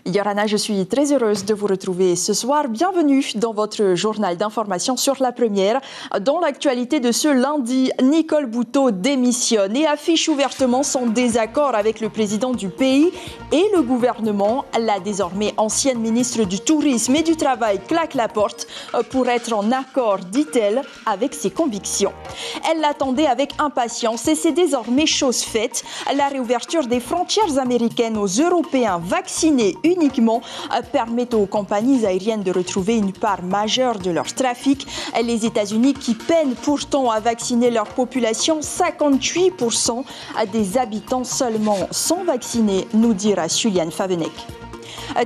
Yorana, je suis très heureuse de vous retrouver ce soir. Bienvenue dans votre journal d'information sur la première. Dans l'actualité de ce lundi, Nicole Bouteau démissionne et affiche ouvertement son désaccord avec le président du pays et le gouvernement. La désormais ancienne ministre du Tourisme et du Travail claque la porte pour être en accord, dit-elle, avec ses convictions. Elle l'attendait avec impatience et c'est désormais chose faite. La réouverture des frontières américaines aux Européens vaccinés uniquement permet aux compagnies aériennes de retrouver une part majeure de leur trafic. Les États-Unis qui peinent pourtant à vacciner leur population, 58% des habitants seulement sont vaccinés, nous dira Juliane Favenec.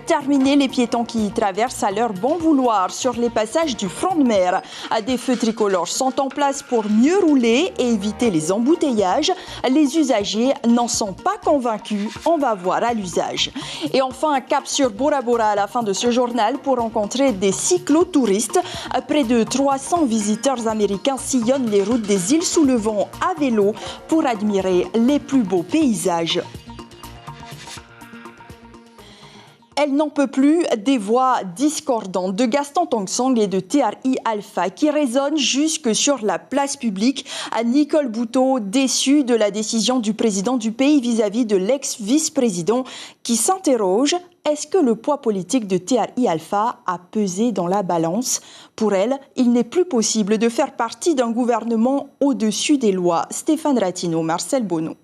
Terminer les piétons qui traversent à leur bon vouloir sur les passages du front de mer. Des feux tricolores sont en place pour mieux rouler et éviter les embouteillages. Les usagers n'en sont pas convaincus. On va voir à l'usage. Et enfin, un cap sur Bora Bora à la fin de ce journal pour rencontrer des cyclotouristes. Près de 300 visiteurs américains sillonnent les routes des îles sous le vent à vélo pour admirer les plus beaux paysages. Elle n'en peut plus des voix discordantes de Gaston Tong-Sang et de TRI Alpha qui résonnent jusque sur la place publique. Nicole Bouteau, déçue de la décision du président du pays vis-à-vis de l'ex-vice-président qui s'interroge. Est-ce que le poids politique de TRI Alpha a pesé dans la balance? Pour elle, il n'est plus possible de faire partie d'un gouvernement au-dessus des lois. Stéphane Ratino, Marcel Bonneau.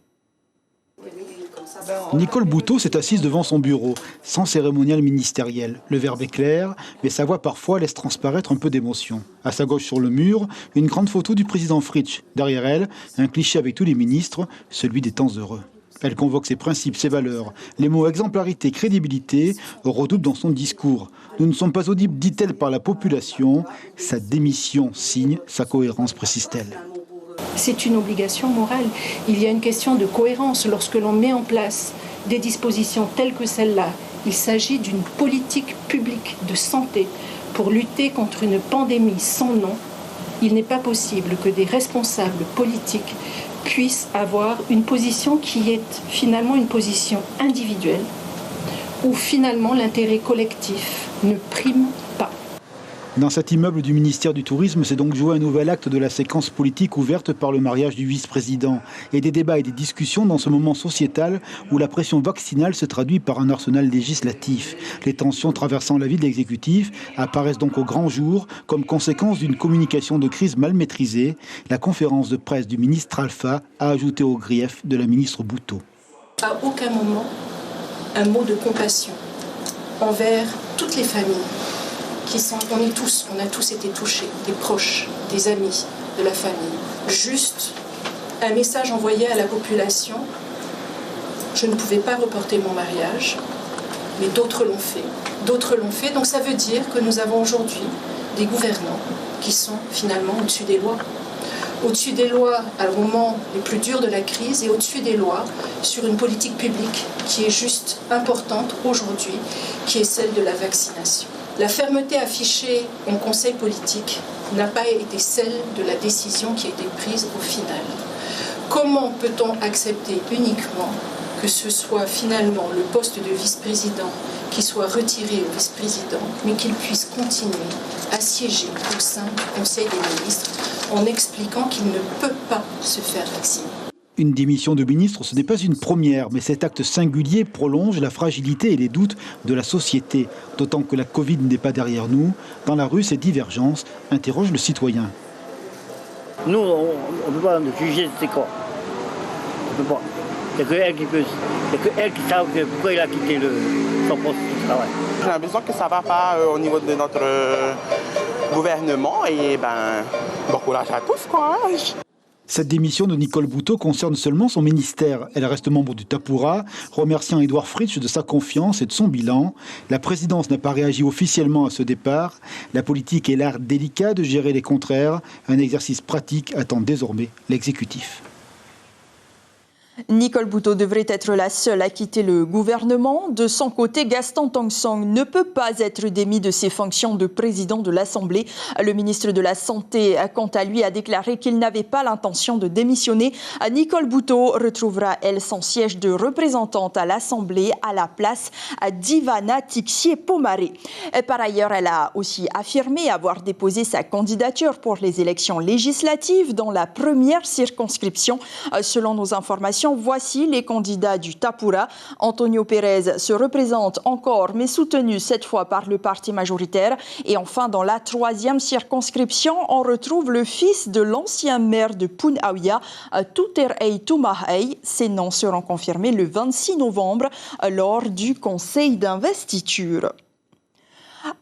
Nicole Bouteau s'est assise devant son bureau, sans cérémonial ministériel. Le verbe est clair, mais sa voix parfois laisse transparaître un peu d'émotion. À sa gauche sur le mur, une grande photo du président Fritsch. Derrière elle, un cliché avec tous les ministres, celui des temps heureux. Elle convoque ses principes, ses valeurs. Les mots exemplarité, crédibilité redoublent dans son discours. Nous ne sommes pas audibles, dit-elle, par la population. Sa démission signe sa cohérence, précise-t-elle. C'est une obligation morale. Il y a une question de cohérence lorsque l'on met en place des dispositions telles que celle-là. Il s'agit d'une politique publique de santé pour lutter contre une pandémie sans nom. Il n'est pas possible que des responsables politiques puissent avoir une position qui est finalement une position individuelle où finalement l'intérêt collectif ne prime pas. Dans cet immeuble du ministère du Tourisme, c'est donc joué un nouvel acte de la séquence politique ouverte par le mariage du vice-président. Et des débats et des discussions dans ce moment sociétal où la pression vaccinale se traduit par un arsenal législatif. Les tensions traversant la vie de l'exécutif apparaissent donc au grand jour comme conséquence d'une communication de crise mal maîtrisée. La conférence de presse du ministre Alpha a ajouté au grief de la ministre Bouteau. À aucun moment, un mot de compassion envers toutes les familles. On a tous été touchés, des proches, des amis, de la famille. Juste un message envoyé à la population. Je ne pouvais pas reporter mon mariage, mais d'autres l'ont fait. D'autres l'ont fait, donc ça veut dire que nous avons aujourd'hui des gouvernants qui sont finalement au-dessus des lois. Au-dessus des lois au moment les plus durs de la crise et au-dessus des lois sur une politique publique qui est juste importante aujourd'hui, qui est celle de la vaccination. La fermeté affichée en conseil politique n'a pas été celle de la décision qui a été prise au final. Comment peut-on accepter uniquement que ce soit finalement le poste de vice-président qui soit retiré au vice-président, mais qu'il puisse continuer à siéger au sein du Conseil des ministres en expliquant qu'il ne peut pas se faire vacciner? Une démission de ministre, ce n'est pas une première, mais cet acte singulier prolonge la fragilité et les doutes de la société. D'autant que la Covid n'est pas derrière nous. Dans la rue, ces divergences interrogent le citoyen. Nous, on ne peut pas juger ces corps. On ne peut pas. Il n'y a que elle qui sait pourquoi il a quitté son poste de travail. J'ai l'impression que ça ne va pas au niveau de notre gouvernement. Et bon courage à tous, quoi. Cette démission de Nicole Bouteau concerne seulement son ministère. Elle reste membre du Tapura, remerciant Édouard Fritsch de sa confiance et de son bilan. La présidence n'a pas réagi officiellement à ce départ. La politique est l'art délicat de gérer les contraires. Un exercice pratique attend désormais l'exécutif. Nicole Boutot devrait être la seule à quitter le gouvernement. De son côté, Gaston Tong-Song ne peut pas être démis de ses fonctions de président de l'Assemblée. Le ministre de la Santé, quant à lui, a déclaré qu'il n'avait pas l'intention de démissionner. Nicole Boutot retrouvera, elle, son siège de représentante à l'Assemblée à la place d'Ivana Tixier-Pomaré. Par ailleurs, elle a aussi affirmé avoir déposé sa candidature pour les élections législatives dans la première circonscription. Selon nos informations, voici les candidats du Tapura. Antonio Pérez se représente encore, mais soutenu cette fois par le parti majoritaire. Et enfin, dans la troisième circonscription, on retrouve le fils de l'ancien maire de Punaouia, Tuterei Tumahei. Ces noms seront confirmés le 26 novembre lors du conseil d'investiture.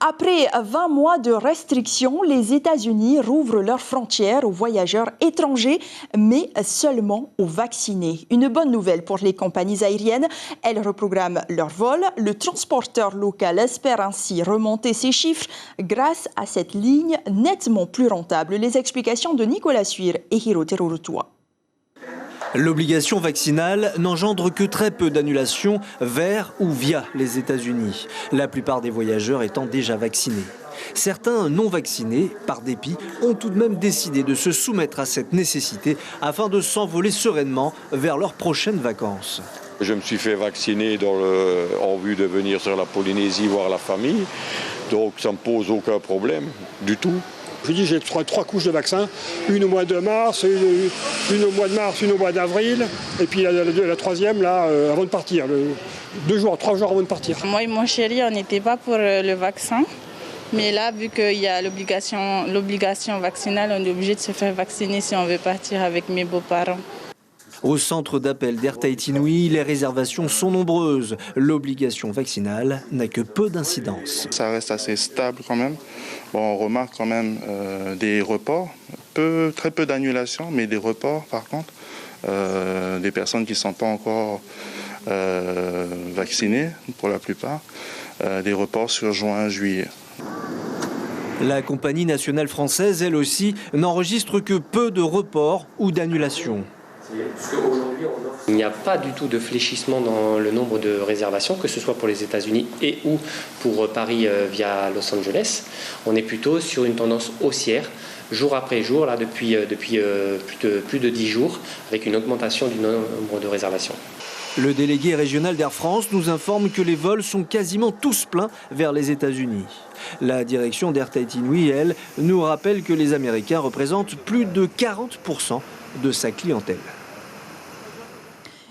Après 20 mois de restrictions, les États-Unis rouvrent leurs frontières aux voyageurs étrangers, mais seulement aux vaccinés. Une bonne nouvelle pour les compagnies aériennes. Elles reprogramment leurs vols. Le transporteur local espère ainsi remonter ses chiffres grâce à cette ligne nettement plus rentable. Les explications de Nicolas Suir et Hirote Rutua. L'obligation vaccinale n'engendre que très peu d'annulations vers ou via les États-Unis, la plupart des voyageurs étant déjà vaccinés. Certains non vaccinés, par dépit, ont tout de même décidé de se soumettre à cette nécessité afin de s'envoler sereinement vers leurs prochaines vacances. Je me suis fait vacciner en vue de venir sur la Polynésie voir la famille, donc ça ne me pose aucun problème du tout. Je dis j'ai trois couches de vaccin, une au mois de mars, une au mois de mars, une au mois d'avril, et puis la troisième là avant de partir, 3 jours avant de partir. Moi et mon chéri, on n'était pas pour le vaccin, mais là vu qu'il y a l'obligation vaccinale, on est obligé de se faire vacciner si on veut partir avec mes beaux-parents. Au centre d'appel d'Air Tahiti Nui, les réservations sont nombreuses. L'obligation vaccinale n'a que peu d'incidence. Ça reste assez stable quand même. Bon, on remarque quand même des reports, très peu d'annulations, mais des reports par contre. Des personnes qui ne sont pas encore vaccinées pour la plupart. Des reports sur juin, juillet. La compagnie nationale française, elle aussi, n'enregistre que peu de reports ou d'annulations. Il n'y a pas du tout de fléchissement dans le nombre de réservations, que ce soit pour les États-Unis et ou pour Paris via Los Angeles. On est plutôt sur une tendance haussière, jour après jour, là depuis plus de 10 jours, avec une augmentation du nombre de réservations. Le délégué régional d'Air France nous informe que les vols sont quasiment tous pleins vers les États-Unis. La direction d'Air Tahiti Nui, elle, nous rappelle que les Américains représentent plus de 40% de sa clientèle.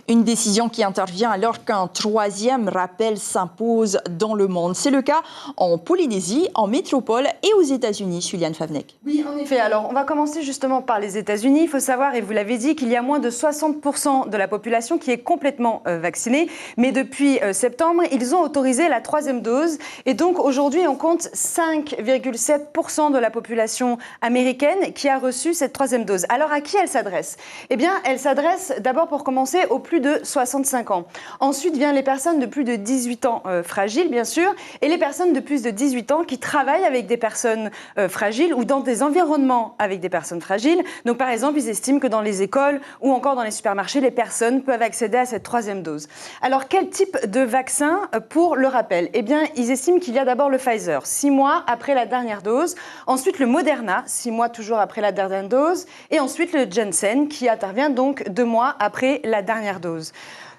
Une décision qui intervient alors qu'un troisième rappel s'impose dans le monde. C'est le cas en Polynésie, en métropole et aux États-Unis. Juliane Favnek. Oui, en effet. Alors, on va commencer justement par les États-Unis. Il faut savoir, et vous l'avez dit, qu'il y a moins de 60% de la population qui est complètement vaccinée. Mais depuis septembre, ils ont autorisé la troisième dose. Et donc, aujourd'hui, on compte 5,7% de la population américaine qui a reçu cette troisième dose. Alors, à qui elle s'adresse ? Eh bien, elle s'adresse d'abord, pour commencer, aux plus de 65 ans. Ensuite viennent les personnes de plus de 18 ans fragiles, bien sûr, et les personnes de plus de 18 ans qui travaillent avec des personnes fragiles ou dans des environnements avec des personnes fragiles. Donc, par exemple, ils estiment que dans les écoles ou encore dans les supermarchés, les personnes peuvent accéder à cette troisième dose. Alors, quel type de vaccin pour le rappel ? Eh bien, ils estiment qu'il y a d'abord le Pfizer, 6 mois après la dernière dose. Ensuite, le Moderna, 6 mois toujours après la dernière dose. Et ensuite, le Janssen, qui intervient donc 2 mois après la dernière dose.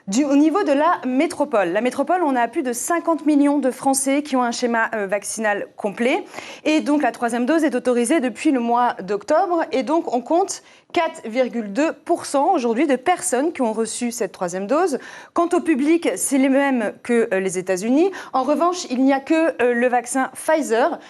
Au niveau de la métropole, on a plus de 50 millions de Français qui ont un schéma vaccinal complet. Et donc, la troisième dose est autorisée depuis le mois d'octobre. Et donc, on compte 4,2% aujourd'hui de personnes qui ont reçu cette troisième dose. Quant au public, c'est les mêmes que les États-Unis. En revanche, il n'y a que le vaccin Pfizer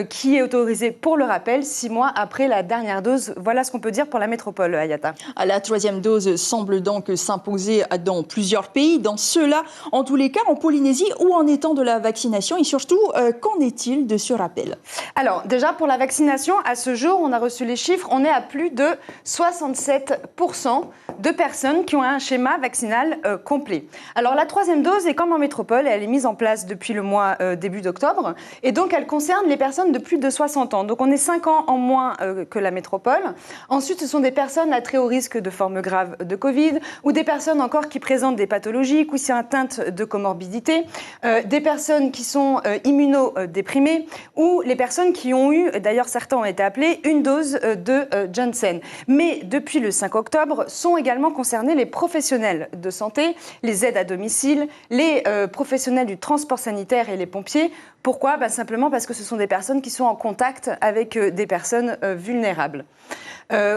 qui est autorisé pour le rappel 6 mois après la dernière dose. Voilà ce qu'on peut dire pour la métropole, Ayata. La troisième dose semble donc s'imposer dans plusieurs plusieurs pays, dans ceux-là, en tous les cas, en Polynésie, où en est-on de la vaccination et surtout, qu'en est-il de ce rappel? Alors, déjà, pour la vaccination, à ce jour, on a reçu les chiffres, on est à plus de 67% de personnes qui ont un schéma vaccinal complet. Alors, la troisième dose est comme en métropole, elle est mise en place depuis le mois début d'octobre, et donc elle concerne les personnes de plus de 60 ans. Donc, on est 5 ans en moins que la métropole. Ensuite, ce sont des personnes à très haut risque de formes graves de Covid, ou des personnes encore qui présentent des pathologies, ou qui sont atteintes de comorbidité, des personnes qui sont immunodéprimées, ou les personnes qui ont eu, d'ailleurs certains ont été appelés, une dose de Janssen. Mais depuis le 5 octobre, sont également concernés les professionnels de santé, les aides à domicile, les professionnels du transport sanitaire et les pompiers. Pourquoi ? Simplement parce que ce sont des personnes qui sont en contact avec des personnes vulnérables.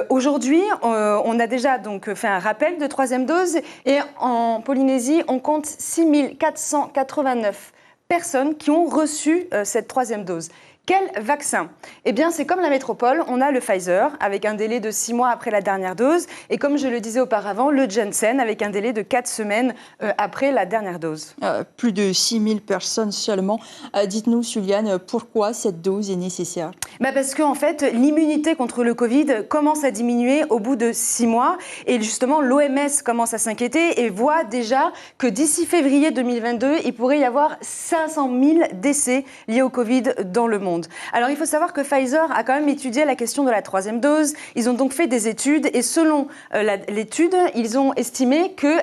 Aujourd'hui, on a déjà donc fait un rappel de troisième dose et en Polynésie, on compte 6489 personnes qui ont reçu cette troisième dose. Quel vaccin ? Eh bien, c'est comme la métropole, on a le Pfizer avec un délai de 6 mois après la dernière dose et comme je le disais auparavant, le Janssen avec un délai de 4 semaines après la dernière dose. Plus de 6000 personnes seulement. Dites-nous, Juliane, pourquoi cette dose est nécessaire ? Parce qu'en fait, l'immunité contre le Covid commence à diminuer au bout de 6 mois et justement, l'OMS commence à s'inquiéter et voit déjà que d'ici février 2022, il pourrait y avoir 500 000 décès liés au Covid dans le monde. Alors, il faut savoir que Pfizer a quand même étudié la question de la troisième dose. Ils ont donc fait des études et selon l'étude, ils ont estimé que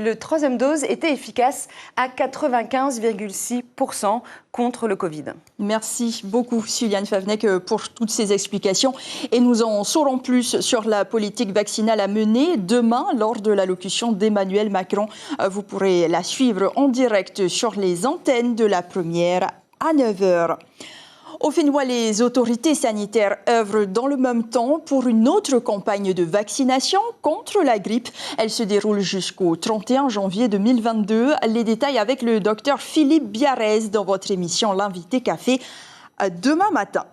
la troisième dose était efficace à 95,6% contre le Covid. Merci beaucoup, Juliane Favnek, pour toutes ces explications. Et nous en saurons plus sur la politique vaccinale à mener demain lors de l'allocution d'Emmanuel Macron. Vous pourrez la suivre en direct sur les antennes de la première à 9h. Au Fénois, les autorités sanitaires œuvrent dans le même temps pour une autre campagne de vaccination contre la grippe. Elle se déroule jusqu'au 31 janvier 2022. Les détails avec le docteur Philippe Biarrez dans votre émission L'Invité Café demain matin.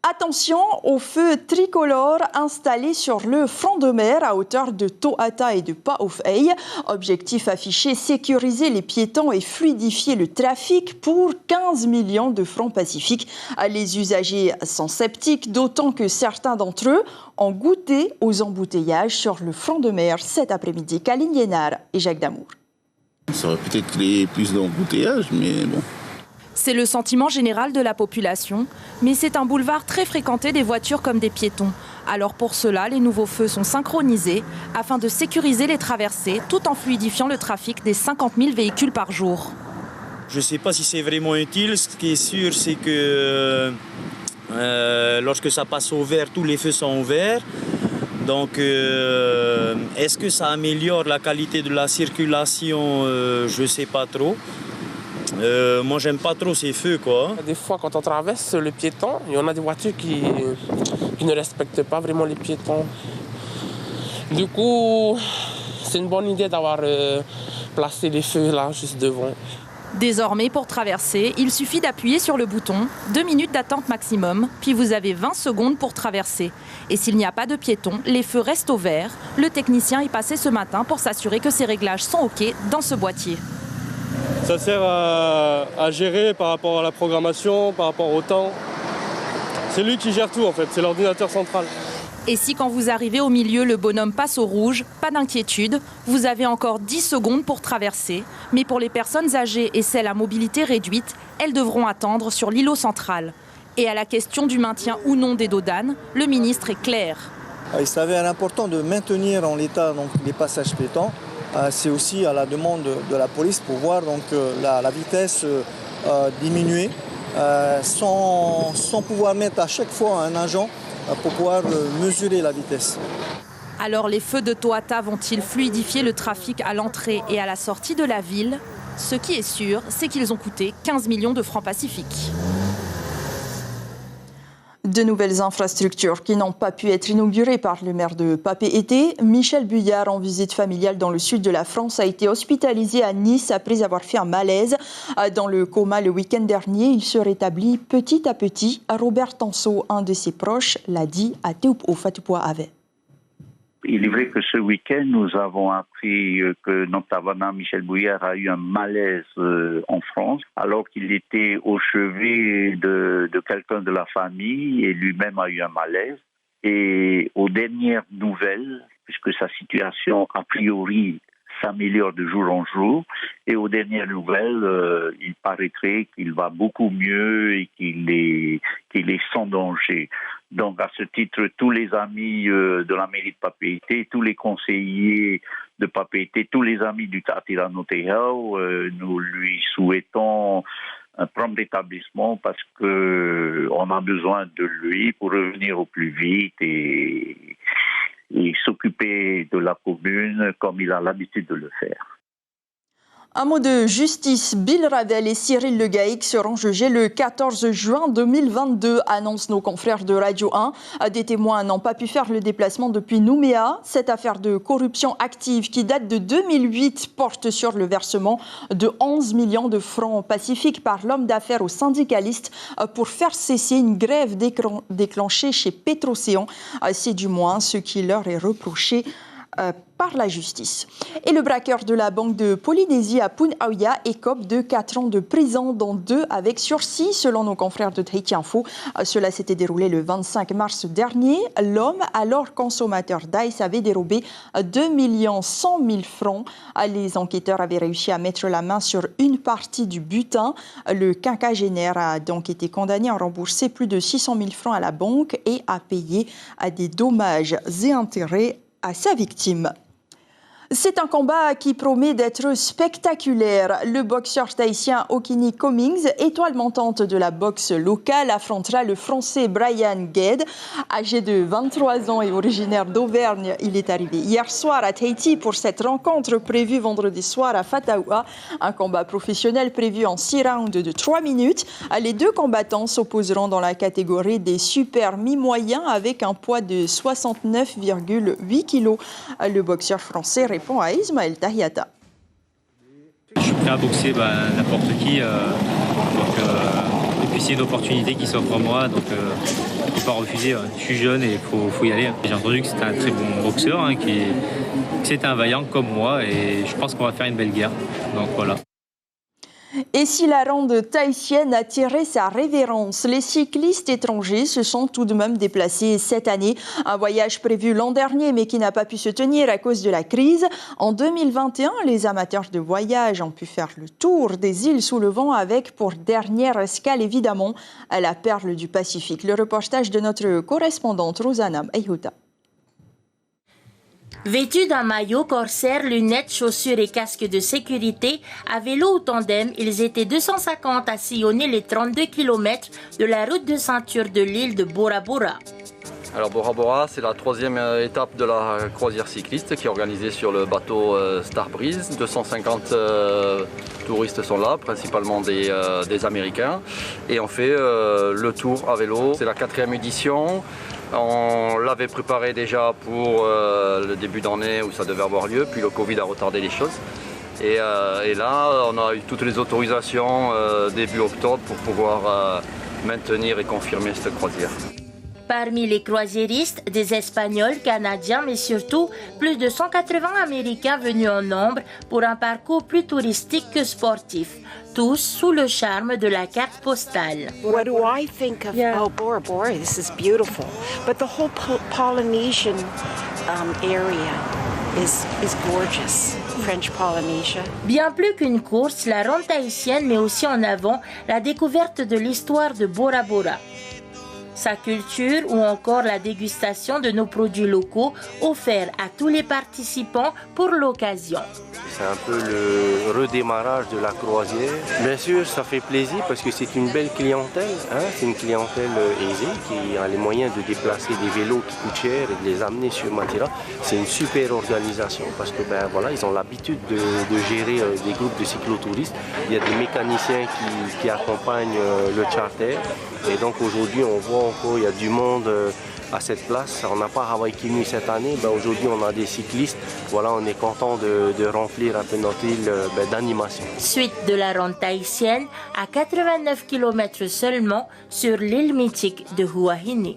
Attention aux feux tricolores installés sur le front de mer à hauteur de Toata et de Paofei. Objectif affiché, sécuriser les piétons et fluidifier le trafic pour 15 millions de francs pacifiques. Les usagers sont sceptiques, d'autant que certains d'entre eux ont goûté aux embouteillages sur le front de mer cet après-midi. Kaline Liénard et Jacques Damour. Ça aurait peut-être créé plus d'embouteillages, mais bon. C'est le sentiment général de la population, mais c'est un boulevard très fréquenté des voitures comme des piétons. Alors pour cela, les nouveaux feux sont synchronisés afin de sécuriser les traversées tout en fluidifiant le trafic des 50 000 véhicules par jour. Je ne sais pas si c'est vraiment utile. Ce qui est sûr, c'est que lorsque ça passe au vert, tous les feux sont au vert. Donc, est-ce que ça améliore la qualité de la circulation? Je ne sais pas trop. Moi, j'aime pas trop ces feux, quoi. Des fois, quand on traverse le piéton, il y en a des voitures qui ne respectent pas vraiment les piétons. Du coup, c'est une bonne idée d'avoir placé les feux là, juste devant. Désormais, pour traverser, il suffit d'appuyer sur le bouton, 2 minutes d'attente maximum, puis vous avez 20 secondes pour traverser. Et s'il n'y a pas de piétons, les feux restent au vert. Le technicien est passé ce matin pour s'assurer que ces réglages sont OK dans ce boîtier. Ça sert à gérer par rapport à la programmation, par rapport au temps. C'est lui qui gère tout en fait, c'est l'ordinateur central. Et si quand vous arrivez au milieu, le bonhomme passe au rouge, pas d'inquiétude, vous avez encore 10 secondes pour traverser. Mais pour les personnes âgées et celles à mobilité réduite, elles devront attendre sur l'îlot central. Et à la question du maintien ou non des dos d'âne, le ministre est clair. Il s'avère important de maintenir en l'état donc, les passages piétons. C'est aussi à la demande de la police pour voir donc, la vitesse diminuer sans pouvoir mettre à chaque fois un agent pour pouvoir mesurer la vitesse. Alors les feux de Toata vont-ils fluidifier le trafic à l'entrée et à la sortie de la ville ? Ce qui est sûr, c'est qu'ils ont coûté 15 millions de francs pacifiques. De nouvelles infrastructures qui n'ont pas pu être inaugurées par le maire de Papeete. Michel Buyard, en visite familiale dans le sud de la France, a été hospitalisé à Nice après avoir fait un malaise. Dans le coma le week-end dernier, il se rétablit petit à petit. Robert Tanceau, un de ses proches, l'a dit à Teup au Fatupua Ave. Il est vrai que ce week-end, nous avons appris que notre tavernan Michel Bouillard a eu un malaise en France, alors qu'il était au chevet de quelqu'un de la famille et lui-même a eu un malaise. Et aux dernières nouvelles, puisque sa situation a priori s'améliore de jour en jour, et aux dernières nouvelles, il paraîtrait qu'il va beaucoup mieux et qu'il est sans danger. Donc à ce titre, tous les amis de la mairie de Papeete, tous les conseillers de Papeete, tous les amis du Tatirano Teao, nous lui souhaitons un prompt rétablissement parce qu'on a besoin de lui pour revenir au plus vite et s'occuper de la commune comme il a l'habitude de le faire. Un mot de justice, Bill Ravel et Cyril Le Gaïc seront jugés le 14 juin 2022, annoncent nos confrères de Radio 1. Des témoins n'ont pas pu faire le déplacement depuis Nouméa. Cette affaire de corruption active qui date de 2008 porte sur le versement de 11 millions de francs pacifiques par l'homme d'affaires aux syndicalistes pour faire cesser une grève déclenchée chez Petrocéan. C'est du moins ce qui leur est reproché par la justice. Et le braqueur de la Banque de Polynésie à Punaouia écope de 4 ans de prison, dont 2 avec sursis, selon nos confrères de Tahiti Info. Cela s'était déroulé le 25 mars dernier. L'homme, alors consommateur d'ice, avait dérobé 2 100 000 francs. Les enquêteurs avaient réussi à mettre la main sur une partie du butin. Le quinquagénaire a donc été condamné à rembourser plus de 600 000 francs à la banque et à payer des dommages et intérêts à sa victime. C'est un combat qui promet d'être spectaculaire. Le boxeur tahitien Okini Cummings, étoile montante de la boxe locale, affrontera le Français Brian Gued. Âgé de 23 ans et originaire d'Auvergne, il est arrivé hier soir à Tahiti pour cette rencontre prévue vendredi soir à Fataoua. Un combat professionnel prévu en 6 rounds de 3 minutes. Les 2 combattants s'opposeront dans la catégorie des super mi-moyens avec un poids de 69,8 kg. Le boxeur français répond à Ismaël Tahiata. Je suis prêt à boxer n'importe qui. Et puis c'est une opportunité qui s'offre à moi, donc je ne peux pas refuser. Je suis jeune et il faut y aller. J'ai entendu que c'était un très bon boxeur, que c'était un vaillant comme moi et je pense qu'on va faire une belle guerre. Donc voilà. Et si la ronde tahitienne a tiré sa révérence, les cyclistes étrangers se sont tout de même déplacés cette année. Un voyage prévu l'an dernier mais qui n'a pas pu se tenir à cause de la crise. En 2021, les amateurs de voyage ont pu faire le tour des îles sous le vent avec pour dernière escale évidemment la perle du Pacifique. Le reportage de notre correspondante Rosanna Ayhuta. Vêtus d'un maillot, corsaire, lunettes, chaussures et casques de sécurité, à vélo ou tandem, ils étaient 250 à sillonner les 32 km de la route de ceinture de l'île de Bora Bora. Alors Bora Bora, c'est la 3e étape de la croisière cycliste qui est organisée sur le bateau Star Breeze. 250 touristes sont là, principalement des Américains. Et on fait le tour à vélo. C'est la 4e édition. On l'avait préparé déjà pour le début d'année où ça devait avoir lieu, puis le Covid a retardé les choses. Et là, on a eu toutes les autorisations début octobre pour pouvoir maintenir et confirmer cette croisière. Parmi les croisiéristes, des Espagnols, Canadiens, mais surtout plus de 180 Américains venus en nombre pour un parcours plus touristique que sportif, tous sous le charme de la carte postale. What do I think of Bora Bora? This is beautiful, but the whole Polynesian area is gorgeous. French Polynesia. Bien plus qu'une course, la ronde tahitienne met aussi en avant la découverte de l'histoire de Bora Bora, sa culture ou encore la dégustation de nos produits locaux offerts à tous les participants pour l'occasion. C'est un peu le redémarrage de la croisière. Bien sûr, ça fait plaisir parce que c'est une belle clientèle. C'est une clientèle aisée qui a les moyens de déplacer des vélos qui coûtent cher et de les amener sur Matira. C'est une super organisation parce que ils ont l'habitude de gérer des groupes de cyclotouristes. Il y a des mécaniciens qui accompagnent le charter. Et donc aujourd'hui, on voit encore, il y a du monde à cette place. On n'a pas Hawaii Kimi cette année. Aujourd'hui, on a des cyclistes. Voilà, on est content de remplir un peu notre île d'animation. Suite de la ronde tahitienne à 89 km seulement sur l'île mythique de Huahine.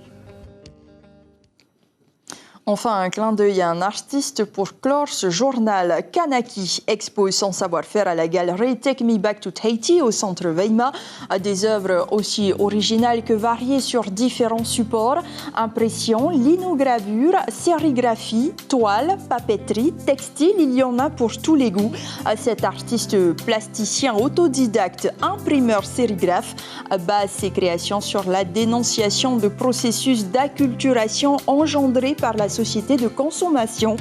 Enfin, un clin d'œil à un artiste pour clore ce journal. Kanaki expose son savoir-faire à la galerie Take Me Back to Tahiti au centre Weima. Des œuvres aussi originales que variées sur différents supports. Impression, linogravure, sérigraphie, toile, papeterie, textile, il y en a pour tous les goûts. Cet artiste plasticien autodidacte, imprimeur sérigraphe, base ses créations sur la dénonciation de processus d'acculturation engendrés par la société de consommation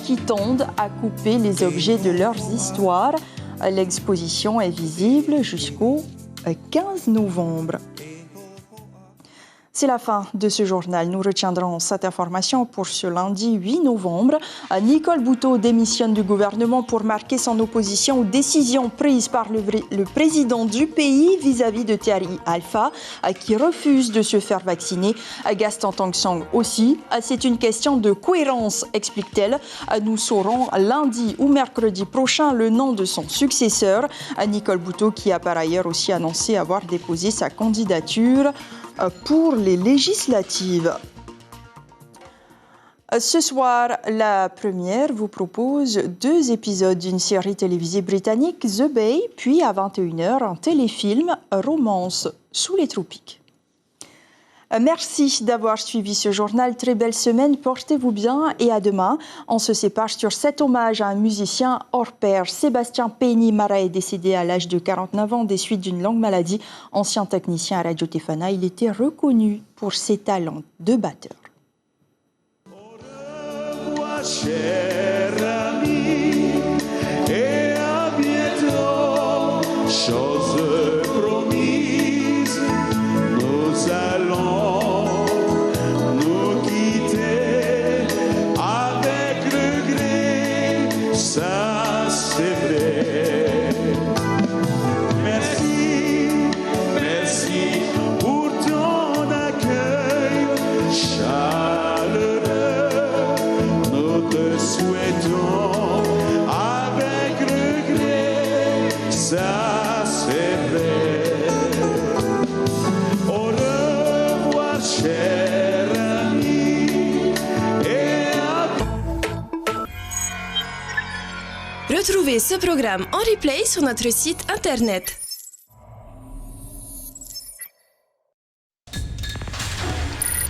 qui tendent à couper les objets de leurs histoires. L'exposition est visible jusqu'au 15 novembre. C'est la fin de ce journal. Nous retiendrons cette information pour ce lundi 8 novembre. Nicole Bouteau démissionne du gouvernement pour marquer son opposition aux décisions prises par le président du pays vis-à-vis de Thierry Alpha, qui refuse de se faire vacciner. Gaston Tong-Song aussi. C'est une question de cohérence, explique-t-elle. Nous saurons lundi ou mercredi prochain le nom de son successeur. Nicole Bouteau, qui a par ailleurs aussi annoncé avoir déposé sa candidature pour les législatives. Ce soir, la première vous propose 2 épisodes d'une série télévisée britannique, The Bay, puis à 21h, un téléfilm Romance sous les tropiques. Merci d'avoir suivi ce journal. Très belle semaine, portez-vous bien et à demain. On se sépare sur cet hommage à un musicien hors pair. Sébastien Penny-Mara est décédé à l'âge de 49 ans des suites d'une longue maladie. Ancien technicien à Radio Tefana, il était reconnu pour ses talents de batteur. Au revoir, cher ami, et à bientôt, chose promise, nous allons ça c'est vrai. Merci, merci pour ton accueil chaleureux. Nous te souhaitons avec regret, ça c'est vrai. Au revoir, cher ami. Retrouvez ce programme en replay sur notre site internet.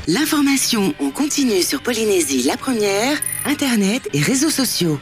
L'information en continu sur Polynésie la première, internet et réseaux sociaux.